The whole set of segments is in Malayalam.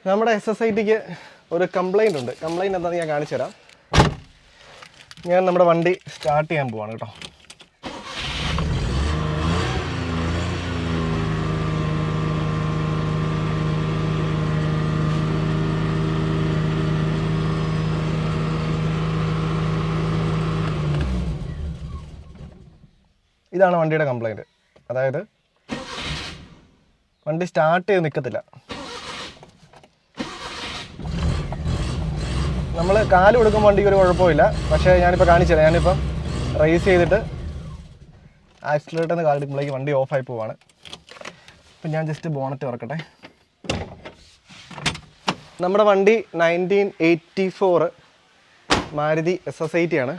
നമ്മുടെ SSITക്ക് ഒരു കംപ്ലൈൻ്റ് ഉണ്ട്. കംപ്ലൈൻറ്റ് എന്താണെന്ന് ഞാൻ കാണിച്ചു തരാം. ഞാൻ നമ്മുടെ വണ്ടി സ്റ്റാർട്ട് ചെയ്യാൻ പോവാണ് കേട്ടോ. ഇതാണ് വണ്ടിയുടെ കംപ്ലൈൻറ്റ്. അതായത് വണ്ടി സ്റ്റാർട്ട് ചെയ്ത് നിൽക്കത്തില്ല. നമ്മൾ കാല് കൊടുക്കുമ്പോൾ വണ്ടിക്ക് ഒരു കുഴപ്പമില്ല. പക്ഷേ ഞാനിപ്പോൾ കാണിച്ചില്ല. ഞാനിപ്പം റേസ് ചെയ്തിട്ട് ആക്സിലറേറ്ററിൽ നിന്ന് കാലെടുക്കുമ്പോഴേക്ക് വണ്ടി ഓഫായി പോവാണ്. അപ്പം ഞാൻ ജസ്റ്റ് ബോണറ്റ് തുറക്കട്ടെ. നമ്മുടെ വണ്ടി 1984 മാരുതി SSIT ആണ്.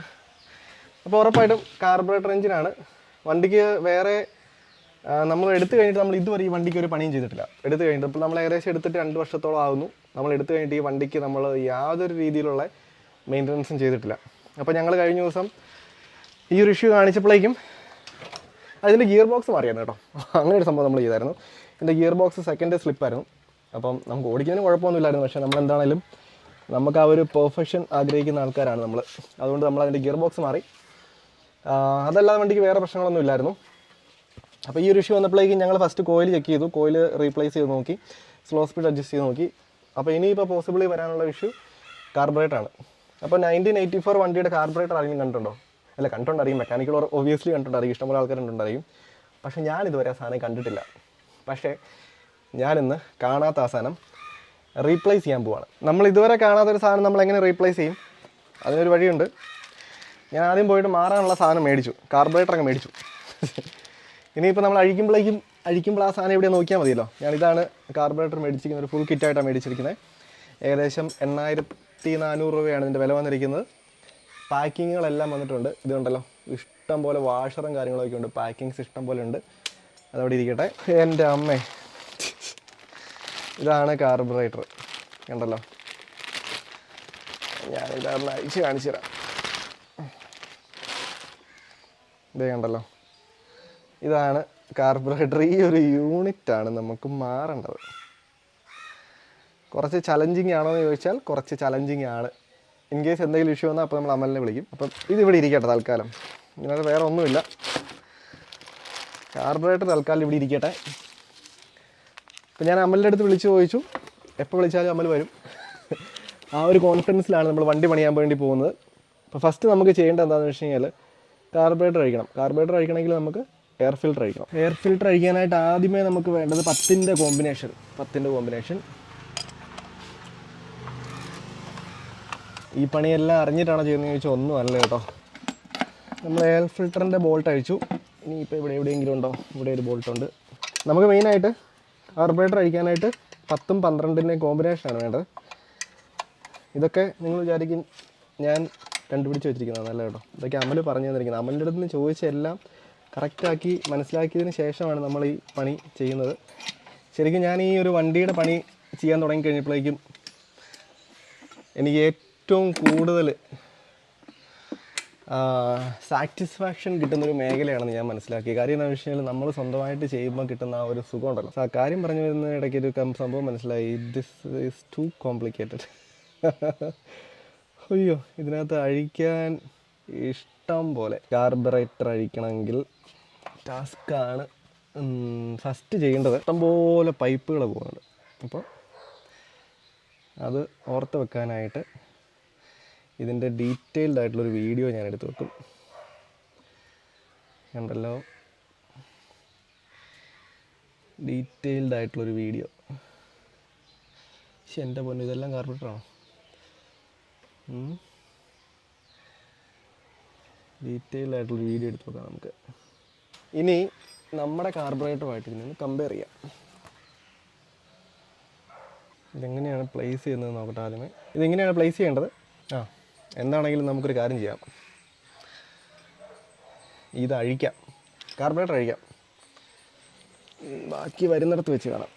അപ്പോൾ ഉറപ്പായിട്ടും കാർബറേറ്റർ എഞ്ചിനാണ്. വണ്ടിക്ക് വേറെ നമ്മൾ എടുത്തു കഴിഞ്ഞിട്ട് നമ്മൾ ഇതുവരെ ഈ വണ്ടിക്ക് ഒരു പണിയും ചെയ്തിട്ടില്ല. എടുത്തു കഴിഞ്ഞിട്ട് ഇപ്പോൾ നമ്മൾ ഏകദേശം എടുത്തിട്ട് 2 വർഷത്തോളം ആകുന്നു. നമ്മൾ എടുത്തു കഴിഞ്ഞിട്ട് ഈ വണ്ടിക്ക് നമ്മൾ യാതൊരു രീതിയിലുള്ള മെയിൻ്റനൻസും ചെയ്തിട്ടില്ല. അപ്പോൾ ഞങ്ങൾ കഴിഞ്ഞ ദിവസം ഈ ഒരു ഇഷ്യൂ കാണിച്ചപ്പോഴേക്കും അതിൻ്റെ ഗിയർ ബോക്സ് മാറിയായിരുന്നു കേട്ടോ. അങ്ങനെ ഒരു സംഭവം നമ്മൾ ചെയ്തായിരുന്നു. ഇതിൻ്റെ ഗിയർ ബോക്സ് സെക്കൻഡ് സ്ലിപ്പായിരുന്നു. അപ്പം നമുക്ക് ഓടിക്കുന്നതിന് കുഴപ്പമൊന്നുമില്ലായിരുന്നു. പക്ഷേ നമ്മളെന്താണെങ്കിലും നമുക്ക് ആ ഒരു പെർഫെക്ഷൻ ആഗ്രഹിക്കുന്ന ആൾക്കാരാണ് നമ്മൾ. അതുകൊണ്ട് നമ്മൾ അതിൻ്റെ ഗിയർ ബോക്സ് മാറി. അതല്ലാതെ വണ്ടിക്ക് വേറെ പ്രശ്നങ്ങളൊന്നും ഇല്ലായിരുന്നു. അപ്പോൾ ഈ ഒരു ഇഷ്യൂ വന്നപ്പോഴേക്കും ഞങ്ങൾ ഫസ്റ്റ് കോയിൽ ചെക്ക് ചെയ്തു. കോയിൽ റീപ്ലേസ് ചെയ്ത് നോക്കി, സ്ലോ സ്പീഡ് അഡ്ജസ്റ്റ് ചെയ്ത് നോക്കി. അപ്പോൾ ഇനിയിപ്പോൾ പോസിബിളി വരാനുള്ള ഇഷ്യൂ കാർബറേറ്ററാണ്. അപ്പോൾ 1984 വണ്ടിയുടെ കാർബറേറ്റർ ആരെങ്കിലും കണ്ടിട്ടുണ്ടോ? അല്ല, കണ്ടിട്ടുണ്ടായിരിക്കും. Mechanical obviously കണ്ടിട്ടുണ്ടായിരിക്കും. ഇഷ്ടംപോലെ ആൾക്കാരുണ്ടായിരിക്കും. പക്ഷേ ഞാനിതുവരെ ആ സാധനം കണ്ടിട്ടില്ല. പക്ഷേ ഞാനിന്ന് കാണാത്ത ആ സാധനം റീപ്ലേസ് ചെയ്യാൻ പോവാണ്. നമ്മൾ ഇതുവരെ കാണാത്തൊരു സാധനം നമ്മൾ എങ്ങനെ റീപ്ലേസ് ചെയ്യും? അതിനൊരു വഴിയുണ്ട്. ഞാൻ ആദ്യം പോയിട്ട് മാറാനുള്ള സാധനം മേടിച്ചു. കാർബറേറ്റർ അങ്ങ് മേടിച്ചു. ഇനിയിപ്പോൾ നമ്മൾ അഴിക്കുമ്പോൾ ആ സാധനം ഇവിടെ നോക്കിയാൽ മതിയല്ലോ. ഞാനിതാണ് കാർബറേറ്റർ മേടിച്ചിരിക്കുന്നത്. ഒരു ഫുൾ കിറ്റായിട്ടാണ് മേടിച്ചിരിക്കുന്നത്. ഏകദേശം 8400 രൂപയാണ് ഇതിൻ്റെ വില വന്നിരിക്കുന്നത്. പാക്കിങ്ങുകളെല്ലാം വന്നിട്ടുണ്ട്. ഇതുണ്ടല്ലോ, ഇഷ്ടം പോലെ വാഷറും കാര്യങ്ങളൊക്കെ ഉണ്ട്. പാക്കിങ്സ് ഇഷ്ടം പോലെ ഉണ്ട്. അതവിടെ ഇരിക്കട്ടെ. എൻ്റെ അമ്മേ, ഇതാണ് കാർബറേറ്റർ. കണ്ടല്ലോ, ഞാനിതൊന്ന് അഴിച്ച് കാണിച്ചു തരാം. ഇതേ കണ്ടല്ലോ, ഇതാണ് കാർബറേറ്റർ. ഈ ഒരു യൂണിറ്റാണ് നമുക്ക് മാറേണ്ടത്. കുറച്ച് ചലഞ്ചിങ് ആണോ എന്ന് ചോദിച്ചാൽ കുറച്ച് ചലഞ്ചിങ് ആണ്. ഇൻ കേസ് എന്തെങ്കിലും ഇഷ്യൂ വന്നാൽ അപ്പോൾ നമ്മൾ അമലിനെ വിളിക്കും. അപ്പം ഇതിവിടെ ഇരിക്കട്ടെ തൽക്കാലം. ഇതിനകത്ത് വേറെ ഒന്നുമില്ല. കാർബറേറ്റർ തൽക്കാലം ഇവിടെ ഇരിക്കട്ടെ. ഇപ്പം ഞാൻ അമലിൻ്റെ അടുത്ത് വിളിച്ച് ചോദിച്ചു. എപ്പോൾ വിളിച്ചാലും അമൽ വരും. ആ ഒരു കോൺഫിഡൻസിലാണ് നമ്മൾ വണ്ടി പണിയാൻ വേണ്ടി പോകുന്നത്. അപ്പോൾ ഫസ്റ്റ് നമുക്ക് ചെയ്യേണ്ടത് എന്താണെന്ന് വെച്ച് കഴിഞ്ഞാൽ കാർബറേറ്റർ അഴിക്കണം. കാർബറേറ്റർ അഴിക്കണമെങ്കിൽ നമുക്ക് എയർ ഫിൽറ്റർ അഴിക്കണം. എയർ ഫിൽറ്റർ അഴിക്കാനായിട്ട് ആദ്യമേ നമുക്ക് വേണ്ടത് 10ൻ്റെ കോമ്പിനേഷൻ. ഈ പണിയെല്ലാം അറിഞ്ഞിട്ടാണോ ചെയ്യുന്നത് ചോദിച്ചാൽ ഒന്നും അല്ല കേട്ടോ. നമ്മൾ എയർ ഫിൽറ്ററിൻ്റെ ബോൾട്ട് അഴിച്ചു. ഇനിയിപ്പോൾ ഇവിടെ എവിടെയെങ്കിലും ഉണ്ടോ? ഇവിടെ ഒരു ബോൾട്ടുണ്ട്. നമുക്ക് മെയിനായിട്ട് കാർബറേറ്റർ അഴിക്കാനായിട്ട് 10ഉം 12ൻ്റെയും കോമ്പിനേഷനാണ് വേണ്ടത്. ഇതൊക്കെ നിങ്ങൾ വിചാരിക്കും ഞാൻ കണ്ടുപിടിച്ച് വെച്ചിരിക്കുന്നതാണ്. കേട്ടോ, ഇതൊക്കെ അമൽ പറഞ്ഞു തന്നിരിക്കുന്നത്. അമലിൻ്റെ അടുത്ത് നിന്ന് ചോദിച്ചെല്ലാം കറക്റ്റാക്കി മനസ്സിലാക്കിയതിന് ശേഷമാണ് നമ്മൾ ഈ പണി ചെയ്യുന്നത്. ശരിക്കും ഞാൻ ഈ ഒരു വണ്ടിയുടെ പണി ചെയ്യാൻ തുടങ്ങിക്കഴിഞ്ഞപ്പോഴേക്കും എനിക്ക് ഏറ്റവും കൂടുതൽ സാറ്റിസ്ഫാക്ഷൻ കിട്ടുന്നൊരു മേഖലയാണെന്ന് ഞാൻ മനസ്സിലാക്കി. കാര്യം എന്താണെന്ന് വെച്ച് കഴിഞ്ഞാൽ നമ്മൾ സ്വന്തമായിട്ട് ചെയ്യുമ്പോൾ കിട്ടുന്ന ആ ഒരു സുഖം ഉണ്ടല്ലോ. ആ കാര്യം പറഞ്ഞു വരുന്ന ഇടയ്ക്ക് ഒരു സംഭവം മനസ്സിലായി. This is too complicated. അയ്യോ, ഇതിനകത്ത് അഴിക്കാൻ ഇഷ്ടം പോലെ. കാർബറേറ്റർ അഴിക്കണമെങ്കിൽ ടാസ്ക്കാണ്. ഫസ്റ്റ് ചെയ്യേണ്ടത് ഇഷ്ടംപോലെ പൈപ്പുകൾ പോകുന്നുണ്ട്. അപ്പോൾ അത് ഓർത്ത് വെക്കാനായിട്ട് ഇതിൻ്റെ ഡീറ്റെയിൽഡ് ആയിട്ടുള്ളൊരു വീഡിയോ ഞാൻ എടുത്ത് വെക്കും. കണ്ടല്ലോ, ഡീറ്റെയിൽഡ് ആയിട്ടുള്ളൊരു വീഡിയോ. പക്ഷെ എൻ്റെ പൊന്നു, ഇതെല്ലാം കാർബറേറ്ററാണോ? ഡീറ്റെയിൽഡ് ആയിട്ടുള്ളൊരു വീഡിയോ എടുത്ത് നോക്കാം നമുക്ക്. ഇനി നമ്മുടെ കാർബറേറ്ററുമായിട്ട് ഇതിനൊന്ന് കമ്പയർ ചെയ്യാം. ഇതെങ്ങനെയാണ് പ്ലേസ് ചെയ്യുന്നത് നോക്കട്ടെ ആദ്യമേ. ഇതെങ്ങനെയാണ് പ്ലേസ് ചെയ്യേണ്ടത്? എന്താണെങ്കിലും നമുക്കൊരു കാര്യം ചെയ്യാം. ഇത് അഴിക്കാം, കാർബറേറ്റർ അഴിക്കാം. ബാക്കി വരുന്നിടത്ത് വെച്ച് കാണാം.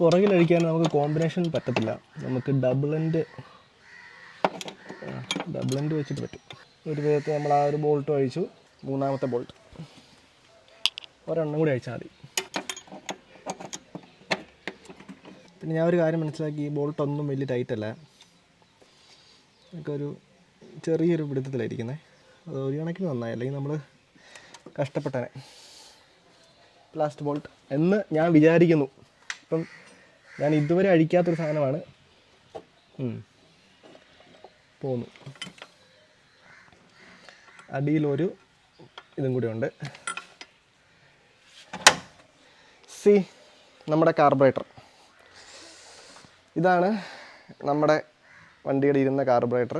പുറകിലഴിക്കാൻ നമുക്ക് കോമ്പിനേഷൻ പറ്റത്തില്ല. നമുക്ക് ഡബിൾ എൻഡ് വെച്ചിട്ട് പറ്റും. ഒരു വിധത്തിൽ നമ്മൾ ആ ഒരു ബോൾട്ട് അഴിച്ചു. മൂന്നാമത്തെ ബോൾട്ട് ഒരെണ്ണം കൂടി അഴിച്ചാൽ മതി. പിന്നെ ഞാൻ ഒരു കാര്യം മനസ്സിലാക്കി, ഈ ബോൾട്ടൊന്നും വലിയ ടൈറ്റല്ല. ഒക്കെ ഒരു ചെറിയൊരു പിടുത്തത്തിലായിരിക്കുന്നത്. അത് ഒരു കണക്കിന് നന്നായി, അല്ലെങ്കിൽ നമ്മൾ കഷ്ടപ്പെട്ടനെ. ലാസ്റ്റ് ബോൾട്ട് എന്ന് ഞാൻ വിചാരിക്കുന്നു. ഇപ്പം ഞാൻ ഇതുവരെ അഴിക്കാത്തൊരു സാധനമാണ്. പോന്നു. അടിയിലൊരു ഇതും കൂടി ഉണ്ട്. നമ്മുടെ കാർബറേറ്റർ ഇതാണ്. നമ്മുടെ വണ്ടിയുടെ ഇരുന്ന കാർബറേറ്റർ.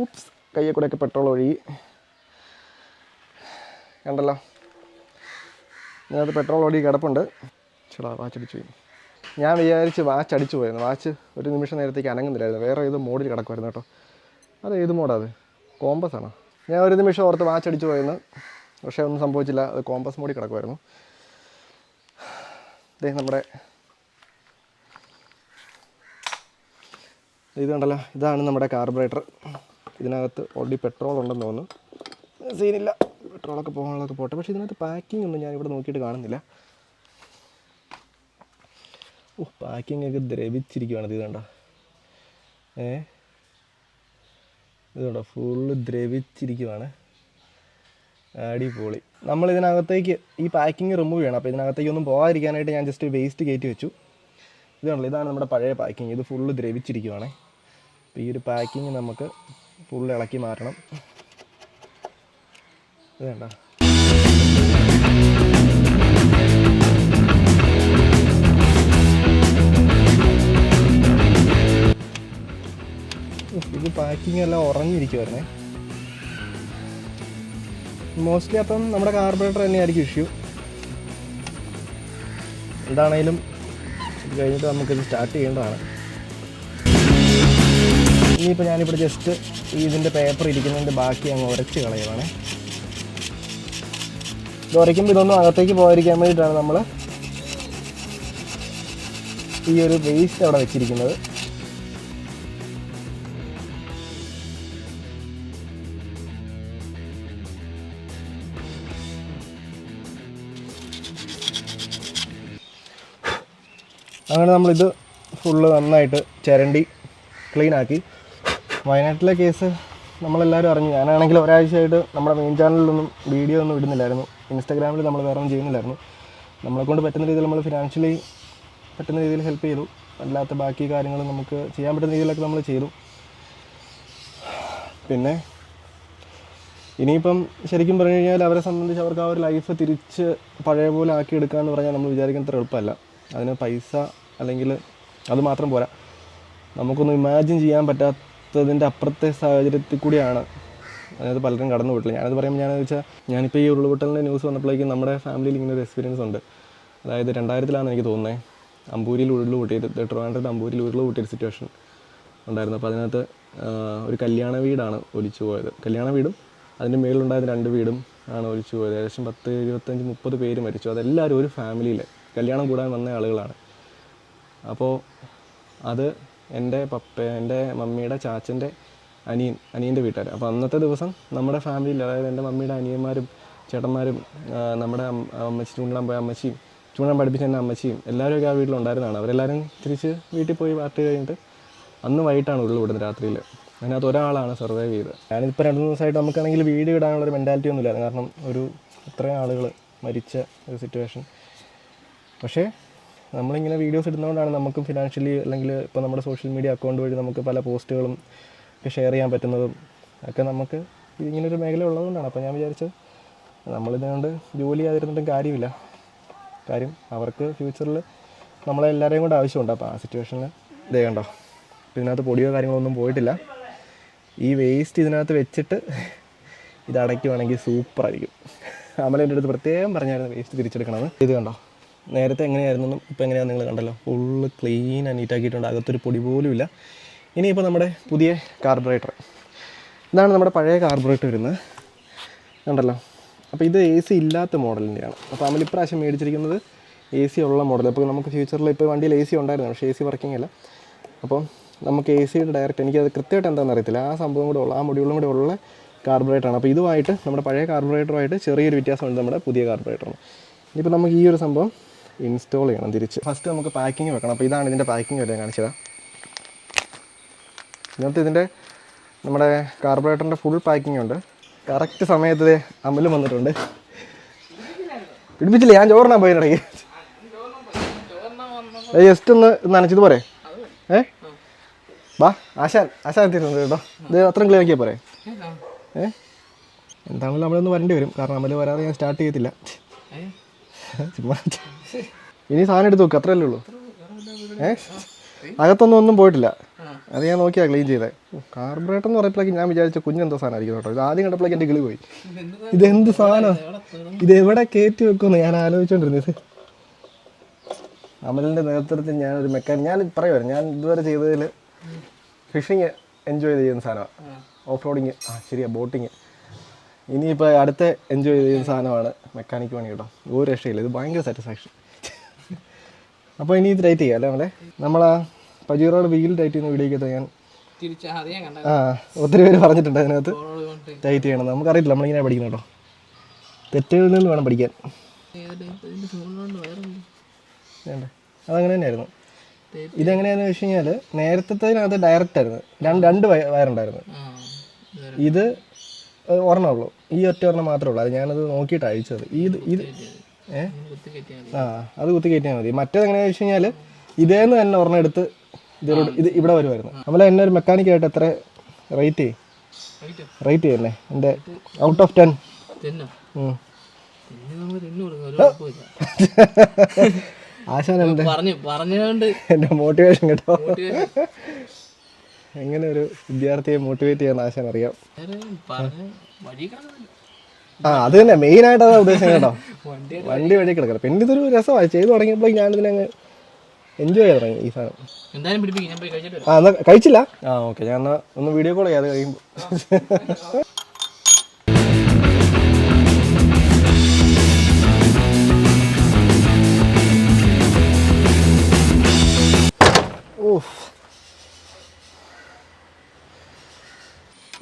ഊപ്സ്, കയ്യെ കൂടെയൊക്കെ പെട്രോൾ ഒഴുകി. കണ്ടല്ലോ, ഇതിനകത്ത് പെട്രോൾ ഒഴുകി കിടപ്പുണ്ട്. വാച്ചടിച്ചു പോയി. ഞാൻ വിചാരിച്ച് വാച്ച് അടിച്ചു പോയിരുന്നു. വാച്ച് ഒരു നിമിഷം നേരത്തേക്ക് അനങ്ങുന്നില്ലായിരുന്നു. വേറെ ഏത് മോഡിൽ കിടക്കുമായിരുന്നു കേട്ടോ. അത് ഏത് മോഡാണ്? അത് കോമ്പസ് ആണോ? ഞാൻ ഒരു നിമിഷം ഓർത്ത് വാച്ച് അടിച്ചു പോയെന്ന്. പക്ഷേ ഒന്നും സംഭവിച്ചില്ല. അത് കോമ്പസ് മോഡിൽ കിടക്കുമായിരുന്നു. നമ്മുടെ ഇത് കണ്ടല്ലോ, ഇതാണ് നമ്മുടെ കാർബറേറ്റർ. ഇതിനകത്ത് ഓൾറെഡി പെട്രോൾ ഉണ്ടെന്ന് തോന്നുന്നു. സീനില്ല, പെട്രോളൊക്കെ പോകാനുള്ളതൊക്കെ പോട്ടെ. പക്ഷേ ഇതിനകത്ത് പാക്കിംഗ് ഒന്നും ഞാനിവിടെ നോക്കിയിട്ട് കാണുന്നില്ല. പാക്കിംഗ് ഒക്കെ ദ്രവിച്ചിരിക്കുകയാണ്. ഇത് കണ്ടോ, ഇത് കണ്ടോ, ഫുള്ള് ദ്രവിച്ചിരിക്കുവാണ്. അടിപൊളി. നമ്മളിതിനകത്തേക്ക് ഈ പാക്കിങ് റിമൂവ് ചെയ്യണം. അപ്പോൾ ഇതിനകത്തേക്കൊന്നും പോകാതിരിക്കാനായിട്ട് ഞാൻ ജസ്റ്റ് വേസ്റ്റ് കയറ്റി വെച്ചു. ഇതാണല്ലോ, ഇതാണ് നമ്മുടെ പഴയ പാക്കിങ്. ഇത് ഫുള്ള് ദ്രവിച്ചിരിക്കുവാണ്. അപ്പോൾ ഈ ഒരു പാക്കിങ് നമുക്ക് ഫുള്ള് ഇളക്കി മാറ്റണം. ഇത് കണ്ടോ, ഇത് പാക്കിങ് എല്ലാം ഉറങ്ങിയിരിക്കുമായിരുന്നേ. മോസ്റ്റ്ലി അപ്പം നമ്മുടെ കാർബറേറ്റർ തന്നെയായിരിക്കും ഇഷ്യൂ. എന്താണേലും ഇത് കഴിഞ്ഞിട്ട് നമുക്കിത് സ്റ്റാർട്ട് ചെയ്യേണ്ടതാണ്. ഇനിയിപ്പോൾ ഞാനിവിടെ ജസ്റ്റ് ഇതിൻ്റെ പേപ്പർ ഇരിക്കുന്നതിൻ്റെ ബാക്കി അങ്ങ് ഉരച്ച് കളയുവാണ്. ഇത് ഉരയ്ക്കുമ്പോൾ ഇതൊന്നും അകത്തേക്ക് പോകാതിരിക്കാൻ വേണ്ടിയിട്ടാണ് നമ്മൾ ഈ ഒരു വേസ്റ്റ് അവിടെ വെച്ചിരിക്കുന്നത്. അങ്ങനെ നമ്മളിത് ഫുള്ള് നന്നായിട്ട് ചിരണ്ടി ക്ലീനാക്കി. വയനാട്ടിലെ കേസ് നമ്മളെല്ലാവരും അറിഞ്ഞു. ഞാനാണെങ്കിൽ ഒരാഴ്ചയായിട്ട് നമ്മുടെ മെയിൻ ചാനലിലൊന്നും വീഡിയോ ഒന്നും ഇടുന്നില്ലായിരുന്നു. ഇൻസ്റ്റാഗ്രാമിൽ നമ്മൾ വേറെ ഒന്നും ചെയ്യുന്നില്ലായിരുന്നു. നമ്മളെക്കൊണ്ട് പറ്റുന്ന രീതിയിൽ നമ്മൾ ഫിനാൻഷ്യലി പറ്റുന്ന രീതിയിൽ ഹെൽപ്പ് ചെയ്തു. അല്ലാത്ത ബാക്കി കാര്യങ്ങൾ നമുക്ക് ചെയ്യാൻ പറ്റുന്ന രീതിയിലൊക്കെ നമ്മൾ ചെയ്തു. പിന്നെ ഇനിയിപ്പം ശരിക്കും പറഞ്ഞു കഴിഞ്ഞാൽ അവരെ സംബന്ധിച്ച് അവർക്ക് ആ ഒരു ലൈഫ് തിരിച്ച് പഴയ പോലെ ആക്കിയെടുക്കുക എന്ന് പറഞ്ഞാൽ നമ്മൾ വിചാരിക്കുന്നത്ര എളുപ്പമല്ല. അതിന് പൈസ അല്ലെങ്കിൽ അത് മാത്രം പോരാ, നമുക്കൊന്നും ഇമാജിൻ ചെയ്യാൻ പറ്റാത്തതിൻ്റെ അപ്പുറത്തെ സാഹചര്യത്തിൽ കൂടിയാണ് അതായത് പലരും കടന്നു പോയിട്ടില്ല. ഞാനത് പറയുമ്പോൾ ഞാനെന്ന് വെച്ചാൽ ഞാനിപ്പോൾ ഈ ഉരുൾപൊട്ടലിൻ്റെ ന്യൂസ് വന്നപ്പോഴേക്കും നമ്മുടെ ഫാമിലിയിൽ ഇങ്ങനെ ഒരു എക്സ്പീരിയൻസ് ഉണ്ട്. അതായത് 2000-ലാണ് എനിക്ക് തോന്നുന്നത്, അമ്പൂരിയിൽ ഉരുൾ പൊട്ടിയത്, ട്രിവാൻഡ്രത്ത് അമ്പൂരിൽ ഉരുൾ പൊട്ടിയൊരു സിറ്റുവേഷൻ ഉണ്ടായിരുന്നു. അപ്പോൾ അതിനകത്ത് ഒരു കല്യാണ വീടാണ് ഒലിച്ചു പോയത്. കല്യാണ വീടും അതിൻ്റെ മേളിലുണ്ടായിരുന്ന 2 വീടും ആണ് ഒലിച്ചു പോയത്. ഏകദേശം 10, 25, 30 പേര് മരിച്ചു. അതെല്ലാവരും ഒരു ഫാമിലിയിൽ കല്യാണം കൂടാൻ വന്ന ആളുകളാണ്. അപ്പോൾ അത് എൻ്റെ മമ്മിയുടെ ചാച്ചൻ്റെ അനിയൻ്റെ വീട്ടുകാർ. അപ്പോൾ അന്നത്തെ ദിവസം നമ്മുടെ ഫാമിലിയിൽ, അതായത് എൻ്റെ മമ്മിയുടെ അനിയന്മാരും ചേട്ടന്മാരും നമ്മുടെ അമ്മച്ചി ചൂണ്ടിടാൻ പോയ അമ്മച്ചിയും ചൂണ്ടിടാൻ പഠിപ്പിച്ച എൻ്റെ അമ്മച്ചിയും എല്ലാവരും ആ വീട്ടിലുണ്ടായിരുന്നതാണ്. അവരെല്ലാവരും തിരിച്ച് വീട്ടിൽ പോയി പാർട്ടി കഴിഞ്ഞിട്ട് അന്ന് വൈകിട്ടാണ് ഉരുൾ വിടുന്നത് രാത്രിയിൽ. അതിനകത്ത് ഒരാളാണ് സർവൈവ് ചെയ്തത്. ഞാനിപ്പോൾ 2 ദിവസമായിട്ട് നമുക്കാണെങ്കിൽ വീഡിയോ ഇടാനുള്ളൊരു മെൻറ്റാലിറ്റി ഒന്നുമില്ലായിരുന്നു. കാരണം ഇത്രയും ആളുകൾ മരിച്ച ഒരു സിറ്റുവേഷൻ. പക്ഷേ നമ്മളിങ്ങനെ വീഡിയോസ് ഇടുന്നതുകൊണ്ടാണ് നമുക്ക് ഫിനാൻഷ്യലി അല്ലെങ്കിൽ ഇപ്പോൾ നമ്മുടെ സോഷ്യൽ മീഡിയ അക്കൗണ്ട് വഴി നമുക്ക് പല പോസ്റ്റുകളും ഒക്കെ ഷെയർ ചെയ്യാൻ പറ്റുന്നതും ഒക്കെ നമുക്ക് ഇതിങ്ങനൊരു മേഖല ഉള്ളതുകൊണ്ടാണ്. അപ്പോൾ ഞാൻ വിചാരിച്ചത് നമ്മളിതുകൊണ്ട് ജോലി ചെയ്യാതിരുന്നിട്ടും കാര്യമില്ല. കാര്യം അവർക്ക് ഫ്യൂച്ചറിൽ നമ്മളെല്ലാവരെയും കൂടെ ആവശ്യമുണ്ട്. അപ്പോൾ ആ സിറ്റുവേഷനിൽ ഇതേ കണ്ടോ, ഇതിനകത്ത് പൊടിയോ കാര്യങ്ങളൊന്നും പോയിട്ടില്ല. ഈ വേസ്റ്റ് ഇതിനകത്ത് വെച്ചിട്ട് ഇത് അടയ്ക്കുവാണെങ്കിൽ സൂപ്പറായിരിക്കും. അമലേൻ്റെ അടുത്ത് പ്രത്യേകം പറഞ്ഞായിരുന്നു വേസ്റ്റ് തിരിച്ചെടുക്കണമെന്ന്. ഇത് കണ്ടോ, നേരത്തെ എങ്ങനെയായിരുന്നെന്നും ഇപ്പോൾ എങ്ങനെയാണെന്ന് നിങ്ങൾ കണ്ടല്ലോ. ഫുള്ള് ക്ലീൻ ആൻഡ് നീറ്റാക്കിയിട്ടുണ്ട്. അകത്തൊരു പൊടി പോലും ഇല്ല. ഇനിയിപ്പോൾ നമ്മുടെ പുതിയ കാർബറേറ്റർ, ഇതാണ് നമ്മുടെ പഴയ കാർബറേറ്റർ വരുന്നത്, കണ്ടല്ലോ. അപ്പോൾ ഇത് AC ഇല്ലാത്ത മോഡലിൻ്റെയാണ്. അപ്പോൾ അമൽ ഇപ്രാവശ്യം മേടിച്ചിരിക്കുന്നത് AC ഉള്ള മോഡൽ. അപ്പോൾ നമുക്ക് ഫ്യൂച്ചറിൽ ഇപ്പോൾ വണ്ടിയിൽ AC ഉണ്ടായിരുന്നു, പക്ഷേ AC വർക്കിംഗ് അല്ല. അപ്പം നമുക്ക് AC-യുടെ ഡയറക്റ്റ്, എനിക്കത് കൃത്യമായിട്ട് എന്താണെന്ന് അറിയത്തില്ല, ആ സംഭവം കൂടെ ഉള്ള, ആ മൊഡ്യൂളും കൂടെ ഉള്ള കാർബറേറ്ററാണ്. അപ്പോൾ ഇതുമായിട്ട് നമ്മുടെ പഴയ കാർബറേറ്ററുമായിട്ട് ചെറിയൊരു വ്യത്യാസമുണ്ട് നമ്മുടെ പുതിയ കാർബറേറ്ററിന്. ഇനിയിപ്പോൾ നമുക്ക് ഈ ഒരു സംഭവം ഇൻസ്റ്റാൾ ചെയ്യണം തിരിച്ച്. ഫസ്റ്റ് നമുക്ക് പാക്കിങ് വെക്കണം. അപ്പോൾ ഇതാണ് ഇതിൻ്റെ പാക്കിങ് വരെ കാണിച്ചത്. ഇതിനകത്ത് ഇതിൻ്റെ നമ്മുടെ കാർബറേറ്ററിൻ്റെ ഫുൾ പാക്കിംഗ് ഉണ്ട്. കറക്റ്റ് സമയത്ത് അമല് വന്നിട്ടുണ്ട്. പിടിപ്പിച്ചില്ല, ഞാൻ ചോറിനാൻ പോയിടയ്ക്ക്. ജസ്റ്റ് ഒന്ന് നനച്ചത് പോരെ? വാ, ആശാൻ എത്തിയിട്ടുണ്ട് കേട്ടോ. ഇത് അത്രയും ക്ലിയർ ആക്കിയാൽ പോരെ? എന്താണെങ്കിലും നമ്മളൊന്ന് വരേണ്ടി വരും, കാരണം അമല് വരാതെ ഞാൻ സ്റ്റാർട്ട് ചെയ്യത്തില്ല. ഇനി സാധനം എടുത്ത് നോക്കുക, അത്രയല്ലേ ഉള്ളൂ. അകത്തൊന്നും പോയിട്ടില്ല, അത് ഞാൻ നോക്കിയാൽ ക്ലീൻ ചെയ്തേ. കാർബറേറ്റർ എന്ന് പറയുമ്പോഴേക്കും ഞാൻ വിചാരിച്ച കുഞ്ഞെന്തോ സാധനമായിരിക്കും കേട്ടോ. ഇത് ആദ്യം കണ്ടപ്പോഴേക്കും എൻ്റെ കിളി പോയി. ഇതെന്ത് സാധനം, ഇതെവിടെ കയറ്റി വെക്കുമെന്ന് ഞാൻ ആലോചിച്ചുകൊണ്ടിരുന്നത്. അമലിൻ്റെ നേതൃത്വത്തിൽ ഞാനൊരു മെക്കാനിക്, ഞാൻ പറയുമായിരുന്നു, ഞാൻ ഇതുവരെ ചെയ്തതിൽ ഫിഷിങ് എൻജോയ് ചെയ്യുന്ന സാധനമാണ്, ഓഫ് റോഡിങ്, ശരിയാ, ബോട്ടിങ്. ഇനിയിപ്പോൾ അടുത്ത എൻജോയ് ചെയ്യുന്ന സാധനമാണ് മെക്കാനിക് പണി കേട്ടോ. ഒരു രക്ഷയില്ല, ഇത് ഭയങ്കര സാറ്റിസ്ഫാക്ഷൻ. അപ്പോൾ ഇനി ഇത് ടൈറ്റ് ചെയ്യാം അല്ലേ നമ്മളാ പജീറോയുടെ വീൽ ടൈറ്റ് ചെയ്യുന്ന വീഡിയോക്കകത്ത് ഞാൻ ഒത്തിരി പേര് പറഞ്ഞിട്ടുണ്ട് അതിനകത്ത് ടൈറ്റ് ചെയ്യണം. നമുക്കറിയില്ല, നമ്മളിങ്ങനെ പഠിക്കണം കേട്ടോ, തെറ്റുകളിൽ നിന്ന് വേണം പഠിക്കാൻ. അതങ്ങനെ തന്നെയായിരുന്നു. ഇതെങ്ങനെയാണെന്ന് വെച്ച് കഴിഞ്ഞാൽ നേരത്തേതിനകത്ത് ഡയറക്റ്റ് ആയിരുന്നു, രണ്ട് വയറുണ്ടായിരുന്നു. ഇത് ഒരെണ്ണമുള്ളൂ, ഈ ഒറ്റ ഒരെണ്ണം മാത്രമേ ഉള്ളൂ. അത് ഞാനത് നോക്കിയിട്ട് അഴിച്ചത്. ഇത് അത് കുത്തി കയറ്റിയാൽ മതി. മറ്റേത് എങ്ങനെയാണെന്ന് വെച്ച് കഴിഞ്ഞാൽ ഇതേന്ന് തന്നെ ഒരെണ്ണം എടുത്ത് ഇത് ഇവിടെ വരുമായിരുന്നു. നമ്മളെ എന്നെ ഒരു മെക്കാനിക്കായിട്ട് എത്ര റേറ്റ് ചെയ്യുന്നേ? എൻ്റെ ഔട്ട് ഓഫ് 10 ആശാൻ എൻ്റെ മോട്ടിവേഷൻ കേട്ടോ. എങ്ങനെ ഒരു വിദ്യാർത്ഥിയെ മോട്ടിവേറ്റ് ചെയ്യാൻ ആശാൻ അറിയാം. അത് തന്നെ മെയിനായിട്ട് അതാ ഉദ്ദേശം കേട്ടോ, വണ്ടി വഴി കിടക്കണം. പിന്നെ ഇതൊരു രസമായി ചെയ്തു തുടങ്ങിയപ്പോൾ ഞാനിതിനങ്ങ് എൻജോയ് ചെയ്ത് തുടങ്ങി ഈ സാധനം. എന്നാ കഴിച്ചില്ല? ഓക്കെ, ഞാൻ എന്നാൽ ഒന്ന് വീഡിയോ കോൾ ചെയ്യാതെ കഴിയുമ്പോൾ.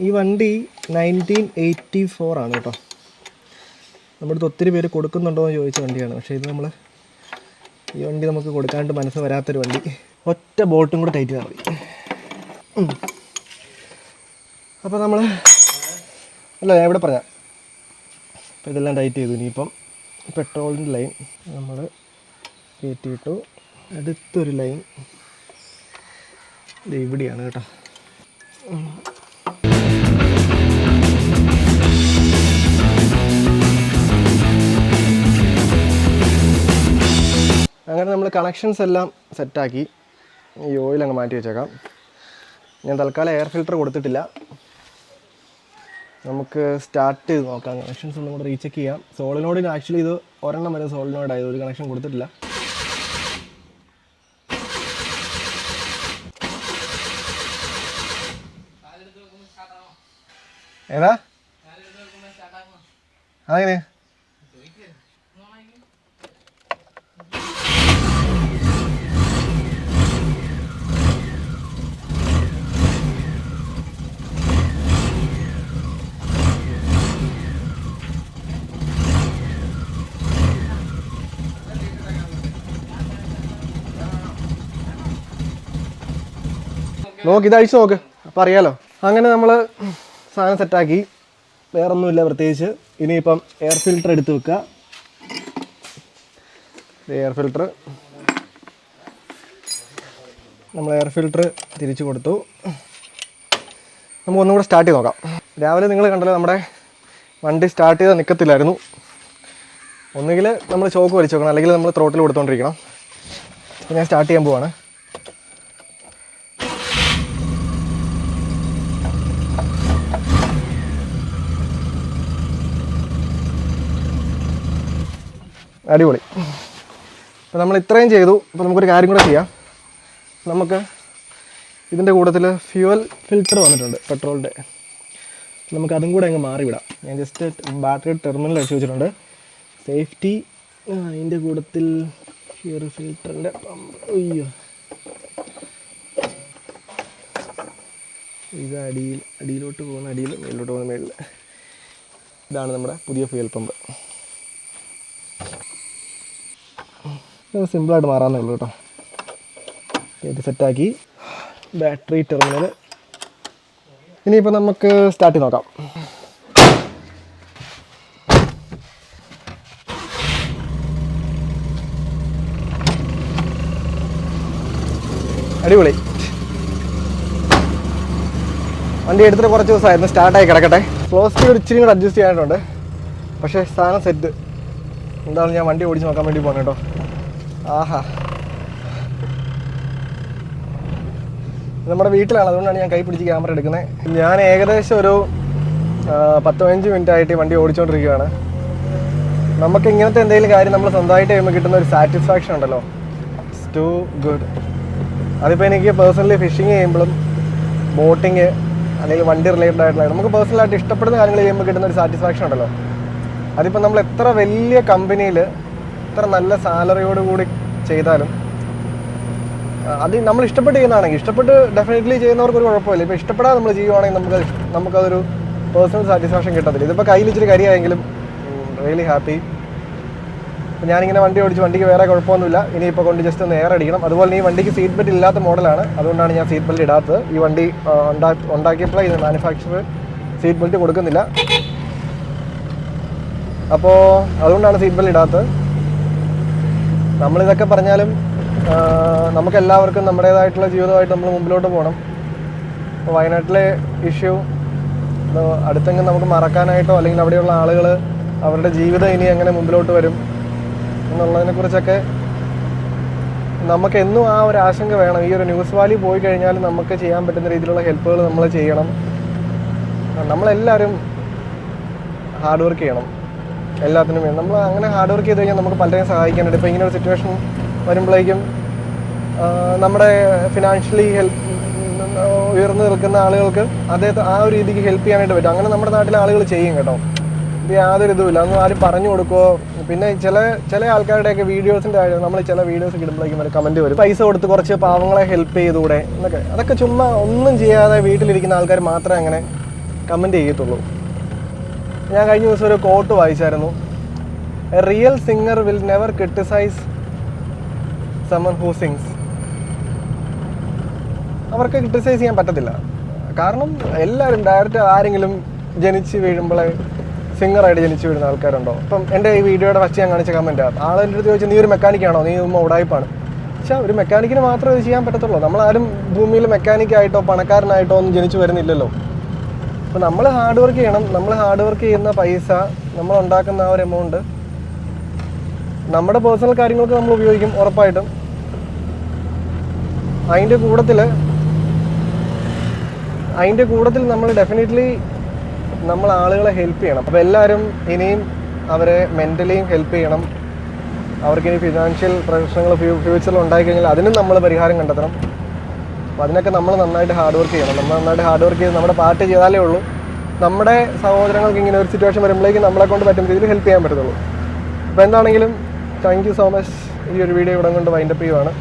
ഈ വണ്ടി 1984 ആണ് കേട്ടോ. നമ്മുടെ അടുത്ത് ഒത്തിരി പേര് കൊടുക്കുന്നുണ്ടോ എന്ന് ചോദിച്ച വണ്ടിയാണ്. പക്ഷേ ഇത് ഈ വണ്ടി നമുക്ക് കൊടുക്കാണ്ട് മനസ്സ് വരാത്തൊരു വണ്ടി. ഒറ്റ ബോട്ടും കൂടെ ടൈറ്റ് ചെയ്താൽ മതി. അപ്പോൾ നമ്മൾ ഞാൻ ഇവിടെ പറയാം. അപ്പോൾ ഇതെല്ലാം ടൈറ്റ് ചെയ്തു. ഇനിയിപ്പം പെട്രോളിൻ്റെ ലൈൻ നമ്മൾ കയറ്റിയിട്ടു. അടുത്തൊരു ലൈൻ ഇത് ഇവിടെയാണ് കേട്ടോ. അങ്ങനെ നമ്മൾ കണക്ഷൻസ് എല്ലാം സെറ്റാക്കി. ഈ ഓയിൽ അങ്ങ് മാറ്റി വെച്ചേക്കാം. ഞാൻ തൽക്കാലം എയർ ഫിൽറ്റർ കൊടുത്തിട്ടില്ല. നമുക്ക് സ്റ്റാർട്ട് ചെയ്ത് നോക്കാം. കണക്ഷൻസ് ഒന്നും കൂടെ റീചെക്ക് ചെയ്യാം. സോളിനോഡിന് ആക്ച്വലി ഇത് ഒരെണ്ണം വരെ സോളിനോഡായത്, ഒരു കണക്ഷൻ കൊടുത്തിട്ടില്ല. ഏതാ അതെങ്ങനെ? നോക്ക്, ഇത് അഴിച്ച് നോക്ക്, അപ്പോൾ അറിയാലോ. അങ്ങനെ നമ്മൾ സാധനം സെറ്റാക്കി. വേറൊന്നുമില്ല പ്രത്യേകിച്ച്. ഇനിയിപ്പം എയർ ഫിൽറ്റർ എടുത്ത് വെക്കുക. എയർ ഫിൽറ്റർ നമ്മൾ എയർ ഫിൽറ്റർ തിരിച്ചു കൊടുത്തു. നമുക്ക് ഒന്നും കൂടെ സ്റ്റാർട്ട് ചെയ്ത് നോക്കാം. രാവിലെ നിങ്ങൾ കണ്ടല്ലോ, നമ്മുടെ വണ്ടി സ്റ്റാർട്ട് ചെയ്താൽ നിൽക്കത്തില്ലായിരുന്നു. ഒന്നുകിൽ നമ്മൾ ചോക്ക് വലിച്ചു വെക്കണം, അല്ലെങ്കിൽ നമ്മൾ ത്രോട്ടിൽ കൊടുത്തുകൊണ്ടിരിക്കണം. അപ്പോൾ ഞാൻ സ്റ്റാർട്ട് ചെയ്യാൻ പോവാണ്. അടിപൊളി. അപ്പോൾ നമ്മൾ ഇത്രയും ചെയ്തു. അപ്പോൾ നമുക്കൊരു കാര്യം കൂടെ ചെയ്യാം. നമുക്ക് ഇതിൻ്റെ കൂട്ടത്തിൽ ഫ്യൂവൽ ഫിൽറ്റർ വന്നിട്ടുണ്ട് പെട്രോളിൻ്റെ. നമുക്കതും കൂടെ അങ്ങ് മാറിവിടാം. ഞാൻ ജസ്റ്റ് ബാറ്ററി ടെർമിനൽ അടിച്ചു വെച്ചിട്ടുണ്ട്. സേഫ്റ്റി അതിൻ്റെ കൂട്ടത്തിൽ ഈ ഒരു ഫിൽറ്ററിൻ്റെ പമ്പ്. അയ്യോ, ഇത് അടിയിലോട്ട് പോകുന്ന അടിയിൽ, മേളിലോട്ട് പോകുന്ന മേളിൽ. ഇതാണ് നമ്മുടെ പുതിയ ഫ്യൂൽ പമ്പ്. ഇത് സിമ്പിളായിട്ട് മാറാമെന്നേ ഉള്ളൂ കേട്ടോ. ഇത് സെറ്റാക്കി ബാറ്ററി ടെർമിനൽ. ഇനിയിപ്പോൾ നമുക്ക് സ്റ്റാർട്ട് ചെയ്ത് നോക്കാം. അടിപൊളി. വണ്ടി എടുത്തിട്ട് കുറച്ച് ദിവസമായിരുന്നു, സ്റ്റാർട്ടായി കിടക്കട്ടെ. സ്ലോ സ്പീഡ് ഇച്ചിരി കൂടെ അഡ്ജസ്റ്റ് ചെയ്യാനായിട്ടുണ്ട്. പക്ഷേ സാധനം സെറ്റ്. എന്താണ് ഞാൻ വണ്ടി ഓടിച്ച് നോക്കാൻ വേണ്ടി പോകുന്നത് കേട്ടോ. ആഹാ, നമ്മുടെ വീട്ടിലാണ്, അതുകൊണ്ടാണ് ഞാൻ കൈ പിടിച്ച് ക്യാമറ എടുക്കുന്നത്. ഞാൻ ഏകദേശം ഒരു 10-15 മിനിറ്റ് ആയിട്ട് വണ്ടി ഓടിച്ചുകൊണ്ടിരിക്കുകയാണ്. നമുക്ക് ഇങ്ങനത്തെ എന്തെങ്കിലും കാര്യം നമ്മൾ സ്വന്തമായിട്ട് ചെയ്യുമ്പോൾ കിട്ടുന്ന ഒരു സാറ്റിസ്ഫാക്ഷൻ ഉണ്ടല്ലോ, ഇറ്റ്സ് ടു ഗുഡ്. അതിപ്പോൾ എനിക്ക് പേഴ്സണലി ഫിഷിങ് ചെയ്യുമ്പോഴും ബോട്ടിങ് അല്ലെങ്കിൽ വണ്ടി റിലേറ്റഡ് ആയിട്ടുള്ള നമുക്ക് പേഴ്സണലായിട്ട് ഇഷ്ടപ്പെടുന്ന കാര്യങ്ങൾ ചെയ്യുമ്പോൾ കിട്ടുന്ന ഒരു സാറ്റിസ്ഫാക്ഷൻ ഉണ്ടല്ലോ, അതിപ്പോൾ നമ്മൾ എത്ര വലിയ കമ്പനിയിൽ എത്ര നല്ല സാലറിയോട് കൂടി ചെയ്താലും അത് നമ്മൾ ഇഷ്ടപ്പെട്ട് ചെയ്യുന്നതാണെങ്കിൽ, ഇഷ്ടപ്പെട്ട് ഡെഫിനറ്റ്ലി ചെയ്യുന്നവർക്കൊരു കുഴപ്പമില്ല. ഇപ്പോൾ ഇഷ്ടപ്പെടാതെ നമ്മൾ ചെയ്യുവാണെങ്കിൽ നമുക്കതൊരു പേഴ്സണൽ സാറ്റിസ്ഫാക്ഷൻ കിട്ടത്തില്ല. ഇതിപ്പോൾ കയ്യിൽ ഇച്ചിരി കരിയായെങ്കിലും റിയലി ഹാപ്പി. ഞാനിങ്ങനെ വണ്ടി ഓടിച്ച് വണ്ടിക്ക് വേറെ കുഴപ്പമൊന്നുമില്ല. ഇനിയിപ്പോൾ കൊണ്ട് ജസ്റ്റ് ഒന്ന് എയർ അടിക്കണം. അതുപോലെ ഈ വണ്ടിക്ക് സീറ്റ് ബെൽറ്റ് ഇല്ലാത്ത മോഡലാണ്, അതുകൊണ്ടാണ് ഞാൻ സീറ്റ് ബെൽറ്റ് ഇടാത്തത്. ഈ വണ്ടി ഉണ്ടാക്കിയപ്പോൾ ഇത് മാനുഫാക്ചർ സീറ്റ് ബെൽറ്റ് കൊടുക്കുന്നില്ല, അപ്പോൾ അതുകൊണ്ടാണ് സീറ്റ് ബെൽറ്റ് ഇടാത്തത്. നമ്മളിതൊക്കെ പറഞ്ഞാലും നമുക്കെല്ലാവർക്കും നമ്മുടേതായിട്ടുള്ള ജീവിതമായിട്ട് നമ്മൾ മുമ്പിലോട്ട് പോകണം. ഇപ്പോൾ വയനാട്ടിലെ ഇഷ്യൂ അടുത്തെങ്കിലും നമുക്ക് മറക്കാനായിട്ടോ അല്ലെങ്കിൽ അവിടെയുള്ള ആളുകൾ അവരുടെ ജീവിതം ഇനി എങ്ങനെ മുമ്പിലോട്ട് വരും എന്നുള്ളതിനെക്കുറിച്ചൊക്കെ നമുക്ക് എന്നും ആ ഒരു ആശങ്ക വേണം. ഈ ഒരു ന്യൂസ് വാലി പോയി കഴിഞ്ഞാൽ നമുക്ക് ചെയ്യാൻ പറ്റുന്ന രീതിയിലുള്ള ഹെൽപ്പുകൾ നമ്മൾ ചെയ്യണം. നമ്മളെല്ലാവരും ഹാർഡ് വർക്ക് ചെയ്യണം എല്ലാത്തിനും വേണ്ടി. നമ്മൾ അങ്ങനെ ഹാർഡ് വർക്ക് ചെയ്ത് കഴിഞ്ഞാൽ നമുക്ക് പലരെയും സഹായിക്കാനുണ്ട്. ഇപ്പോൾ ഇങ്ങനെ ഒരു സിറ്റുവേഷൻ വരുമ്പോഴേക്കും നമ്മുടെ ഫിനാൻഷ്യലി ഉയർന്നു നിൽക്കുന്ന ആളുകൾക്ക് അദ്ദേഹത്തെ ആ ഒരു രീതിക്ക് ഹെൽപ്പ് ചെയ്യാനായിട്ട് പറ്റും. അങ്ങനെ നമ്മുടെ നാട്ടിലെ ആളുകൾ ചെയ്യും കേട്ടോ. ഇത് യാതൊരു ഇതുമില്ല, അതൊന്നും ആരും പറഞ്ഞു കൊടുക്കുമോ. പിന്നെ ചില ആൾക്കാരുടെയൊക്കെ വീഡിയോസിൻ്റെ കാര്യം നമ്മൾ ചില വീഡിയോസ് ഇടുമ്പോഴേക്കും ഒരു കമൻറ്റ് വരും, പൈസ കൊടുത്ത് കുറച്ച് പാവങ്ങളെ ഹെൽപ്പ് ചെയ്തുകൂടെ എന്നൊക്കെ. അതൊക്കെ ചുമ്മാ ഒന്നും ചെയ്യാതെ വീട്ടിലിരിക്കുന്ന ആൾക്കാർ മാത്രമേ അങ്ങനെ കമൻറ്റ് ചെയ്യത്തുള്ളൂ. ഞാൻ കഴിഞ്ഞ ദിവസം ഒരു കോട്ട് വായിച്ചായിരുന്നു, a real singer will never criticise someone who sings. അവർക്ക് ക്രിട്ടിസൈസ് ചെയ്യാൻ പറ്റത്തില്ല. കാരണം എല്ലാവരും ഡയറക്റ്റ് ആരെങ്കിലും ജനിച്ച് വീഴുമ്പോഴേ സിംഗറായിട്ട് ജനിച്ച് വീഴുന്ന ആൾക്കാരുണ്ടോ? ഇപ്പം എൻ്റെ ഈ വീഡിയോയുടെ ഫസ്റ്റ് ഞാൻ കാണിച്ച കമൻറ്റാണ്, ആളെൻ്റെ അടുത്ത് ചോദിച്ചാൽ നീ ഒരു മെക്കാനിക്കാണോ, നീ ഉടായ്പാണ്. പക്ഷേ ഒരു മെക്കാനിക്കിന് മാത്രമേ ഇത് ചെയ്യാൻ പറ്റത്തുള്ളൂ. നമ്മളാരും ഭൂമിയിൽ മെക്കാനിക്കായിട്ടോ പണക്കാരനായിട്ടോ ഒന്നും ജനിച്ചു വരുന്നില്ലല്ലോ. അപ്പോൾ നമ്മൾ ഹാർഡ് വർക്ക് ചെയ്യണം. നമ്മൾ ഹാർഡ് വർക്ക് ചെയ്യുന്ന പൈസ, നമ്മൾ ഉണ്ടാക്കുന്ന ആ ഒരു എമൗണ്ട് നമ്മുടെ പേഴ്സണൽ കാര്യങ്ങൾക്ക് നമ്മൾ ഉപയോഗിക്കും ഉറപ്പായിട്ടും. അതിൻ്റെ കൂട്ടത്തിൽ നമ്മൾ ഡെഫിനറ്റ്ലി നമ്മൾ ആളുകളെ ഹെൽപ്പ് ചെയ്യണം. അപ്പോൾ എല്ലാവരും ഇനിയും അവരെ മെൻ്റലിയും ഹെൽപ്പ് ചെയ്യണം. അവർക്കിനി ഫിനാൻഷ്യൽ പ്രശ്നങ്ങൾ ഫ്യൂച്ചറിൽ ഉണ്ടായിക്കഴിഞ്ഞാൽ അതിനും നമ്മൾ പരിഹാരം കണ്ടെത്തണം. അപ്പോൾ അതിനൊക്കെ നമ്മൾ നന്നായിട്ട് ഹാർഡ് വർക്ക് ചെയ്യണം. നമ്മൾ നന്നായിട്ട് ഹാർഡ് വർക്ക് ചെയ്ത് നമ്മുടെ പാർട്ട് ചെയ്താലേ ഉള്ളൂ നമ്മുടെ സഹോദരങ്ങൾക്ക് ഇങ്ങനെ ഒരു സിറ്റുവേഷൻ വരുമ്പോഴേക്കും നമ്മളെ കൊണ്ട് പറ്റുന്ന രീതിയിൽ ഹെൽപ്പ് ചെയ്യാൻ പറ്റത്തുള്ളൂ. അപ്പോൾ എന്താണെങ്കിലും താങ്ക് യു സോ മച്ച്. ഈ ഒരു വീഡിയോ ഇവിടെ കൊണ്ട് വൈൻഡപ്പ് ചെയ്യുവാണ്.